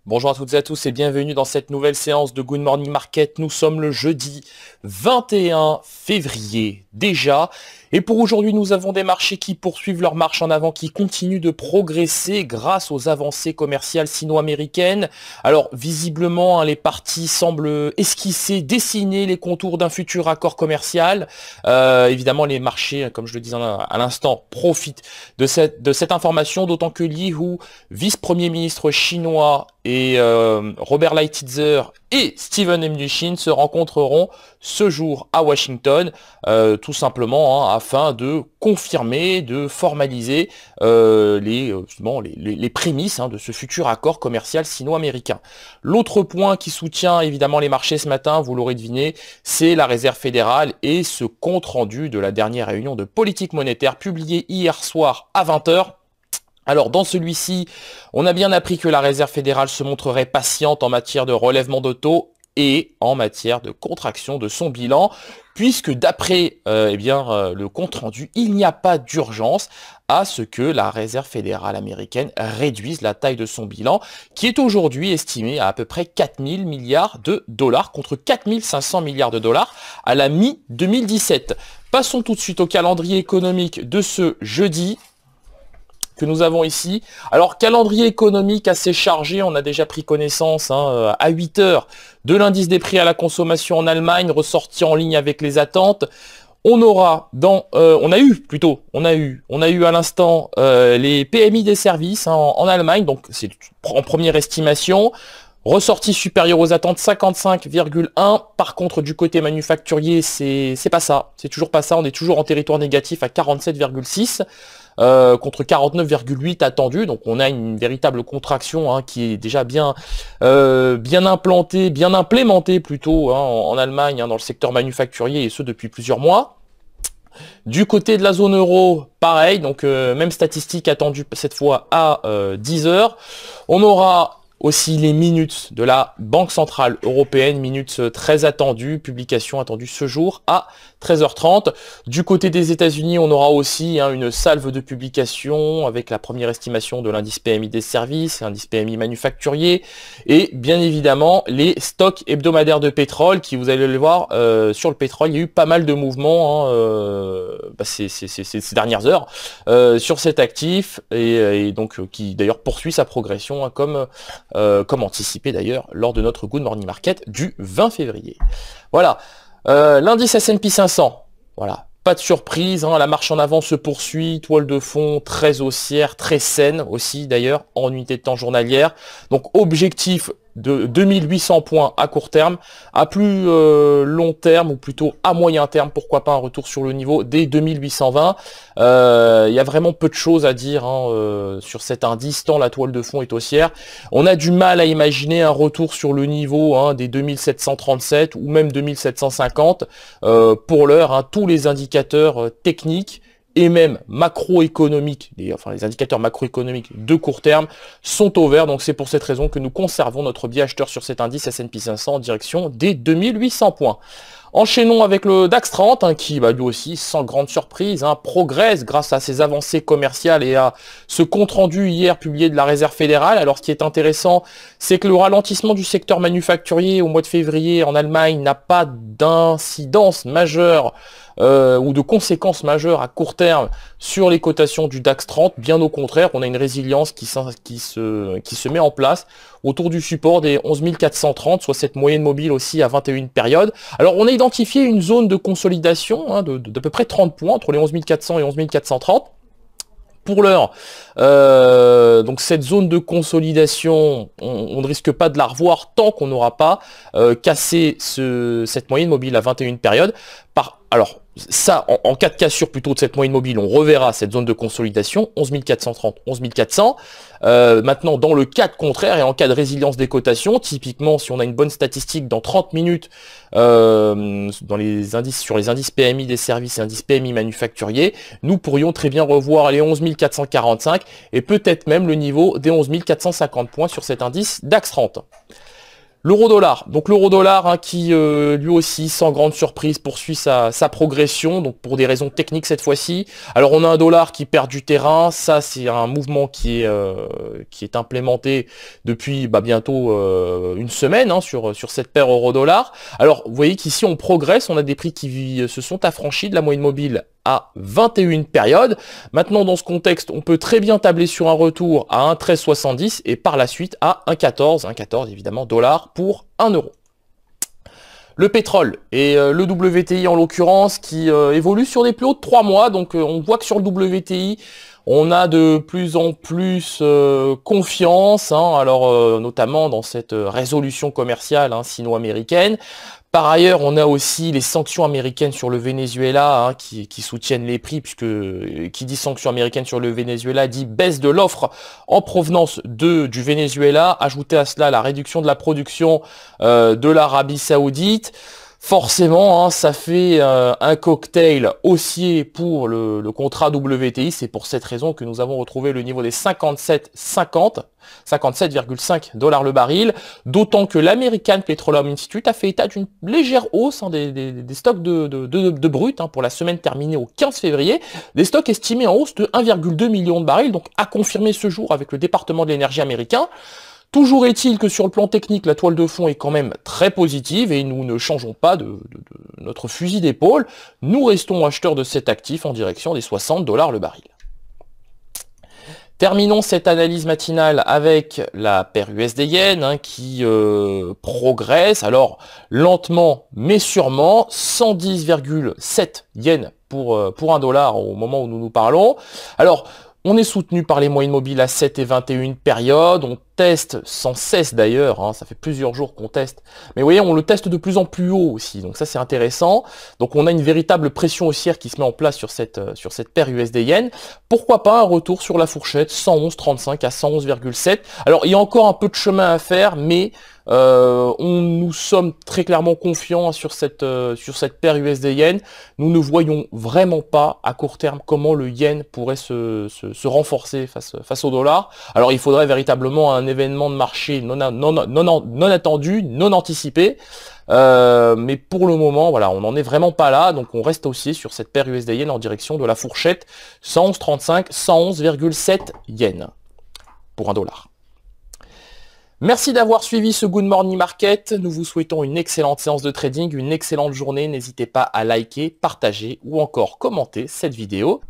Bonjour à toutes et à tous et bienvenue dans cette nouvelle séance de Good Morning Market. Nous sommes le jeudi 21 février déjà. Et pour aujourd'hui, nous avons des marchés qui poursuivent leur marche en avant, qui continuent de progresser grâce aux avancées commerciales sino-américaines. Alors visiblement, les parties semblent esquisser, dessiner les contours d'un futur accord commercial. Évidemment, les marchés, comme je le disais à l'instant, profitent de cette information, d'autant que Li Hu, vice-premier ministre chinois, et Robert Lighthizer et Steven Mnuchin se rencontreront ce jour à Washington, tout simplement afin de confirmer, de formaliser les prémices de ce futur accord commercial sino-américain. L'autre point qui soutient évidemment les marchés ce matin, vous l'aurez deviné, c'est la Réserve fédérale et ce compte-rendu de la dernière réunion de politique monétaire publié hier soir à 20h. Alors dans celui-ci, on a bien appris que la Réserve fédérale se montrerait patiente en matière de relèvement de taux et en matière de contraction de son bilan, puisque d'après le compte-rendu, il n'y a pas d'urgence à ce que la Réserve fédérale américaine réduise la taille de son bilan, qui est aujourd'hui estimé à peu près 4 000 milliards de dollars, contre 4 500 milliards de dollars à la mi-2017. Passons tout de suite au calendrier économique de ce jeudi que nous avons ici. Alors, calendrier économique assez chargé, on a déjà pris connaissance à 8 heures de l'indice des prix à la consommation en Allemagne, ressorti en ligne avec les attentes. On aura on a eu à l'instant les PMI des services en Allemagne, donc c'est en première estimation. Ressorti supérieur aux attentes 55,1. Par contre, du côté manufacturier, c'est pas ça. C'est toujours pas ça. On est toujours en territoire négatif à 47,6 contre 49,8 attendu. Donc on a une véritable contraction qui est déjà bien implantée, bien implémentée plutôt en Allemagne dans le secteur manufacturier, et ce depuis plusieurs mois. Du côté de la zone euro, pareil. Donc même statistique attendue cette fois à 10 heures. On aura aussi les minutes de la Banque Centrale Européenne, minutes très attendues, publication attendue ce jour à 13h30. Du côté des États-Unis, on aura aussi une salve de publications avec la première estimation de l'indice PMI des services, l'indice PMI manufacturier et bien évidemment les stocks hebdomadaires de pétrole qui, vous allez le voir, sur le pétrole, il y a eu pas mal de mouvements ces dernières heures sur cet actif et donc qui d'ailleurs poursuit sa progression comme anticipé d'ailleurs lors de notre Good Morning Market du 20 février. Voilà, l'indice S&P 500, voilà, pas de surprise, la marche en avant se poursuit, toile de fond très haussière, très saine aussi d'ailleurs, en unité de temps journalière. Donc objectif de 2800 points à court terme, à plus long terme ou plutôt à moyen terme, pourquoi pas un retour sur le niveau des 2820. Il y a vraiment peu de choses à dire sur cet indice tant la toile de fond est haussière. On a du mal à imaginer un retour sur le niveau des 2737 ou même 2750 pour l'heure. Tous les indicateurs techniques et même macroéconomiques, les indicateurs macroéconomiques de court terme sont au vert. Donc c'est pour cette raison que nous conservons notre biais acheteur sur cet indice S&P 500 en direction des 2800 points. Enchaînons avec le DAX 30 qui lui aussi, sans grande surprise, progresse grâce à ses avancées commerciales et à ce compte-rendu hier publié de la Réserve fédérale. Alors ce qui est intéressant, c'est que le ralentissement du secteur manufacturier au mois de février en Allemagne n'a pas d'incidence majeure ou de conséquences majeures à court terme sur les cotations du DAX 30. Bien au contraire, on a une résilience qui se met en place autour du support des 11 430, soit cette moyenne mobile aussi à 21 périodes. Alors on a identifié une zone de consolidation d'à peu près 30 points entre les 11 400 et 11 430. Pour l'heure, donc cette zone de consolidation, on ne risque pas de la revoir tant qu'on n'aura pas cassé cette moyenne mobile à 21 périodes. Alors ça, en cas de cassure plutôt de cette moyenne mobile, on reverra cette zone de consolidation, 11 430, 11 400. Maintenant, dans le cas contraire et en cas de résilience des cotations, typiquement si on a une bonne statistique dans 30 minutes sur les indices PMI des services et indices PMI manufacturiers, nous pourrions très bien revoir les 11 445 et peut-être même le niveau des 11 450 points sur cet indice DAX 30. L'euro-dollar, donc l'euro-dollar qui lui aussi sans grande surprise poursuit sa progression, donc pour des raisons techniques cette fois-ci. Alors on a un dollar qui perd du terrain, ça c'est un mouvement qui est implémenté depuis bientôt une semaine sur cette paire euro-dollar. Alors vous voyez qu'ici on progresse, on a des prix qui se sont affranchis de la moyenne mobile à 21 périodes. Maintenant, dans ce contexte, on peut très bien tabler sur un retour à 1,1370 et par la suite à 1,14 évidemment dollars pour 1 euro. Le pétrole et le WTI en l'occurrence qui évolue sur des plus hauts de 3 mois. Donc on voit que sur le WTI, on a de plus en plus confiance, alors notamment dans cette résolution commerciale sino-américaine. Par ailleurs, on a aussi les sanctions américaines sur le Venezuela qui soutiennent les prix, puisque qui dit sanctions américaines sur le Venezuela dit baisse de l'offre en provenance du Venezuela. Ajoutez à cela la réduction de la production de l'Arabie Saoudite. Forcément, ça fait un cocktail haussier pour le contrat WTI. C'est pour cette raison que nous avons retrouvé le niveau des 57,5 dollars le baril. D'autant que l'American Petroleum Institute a fait état d'une légère hausse des stocks de brut pour la semaine terminée au 15 février. Des stocks estimés en hausse de 1,2 million de barils, donc à confirmer ce jour avec le département de l'énergie américain. Toujours est-il que sur le plan technique, la toile de fond est quand même très positive et nous ne changeons pas de notre fusil d'épaule. Nous restons acheteurs de cet actif en direction des 60 dollars le baril. Terminons cette analyse matinale avec la paire USD-Yen qui progresse, alors lentement mais sûrement, 110,7 yens pour 1 dollar au moment où nous nous parlons. Alors, on est soutenu par les moyennes mobiles à 7 et 21 périodes, on teste sans cesse d'ailleurs, ça fait plusieurs jours qu'on teste, mais vous voyez on le teste de plus en plus haut aussi, donc ça c'est intéressant. Donc on a une véritable pression haussière qui se met en place sur cette paire USD-Yen. Pourquoi pas un retour sur la fourchette 111,35 à 111,7. Alors il y a encore un peu de chemin à faire, mais nous sommes très clairement confiants sur cette paire USD-Yen. Nous ne voyons vraiment pas à court terme comment le yen pourrait se renforcer face au dollar. Alors il faudrait véritablement un événement de marché non attendu, non anticipé. Mais pour le moment, voilà, on n'en est vraiment pas là, donc on reste haussier sur cette paire USD-Yen en direction de la fourchette 111,35, 111,7 yens pour 1 dollar. Merci d'avoir suivi ce Good Morning Market. Nous vous souhaitons une excellente séance de trading, une excellente journée. N'hésitez pas à liker, partager ou encore commenter cette vidéo.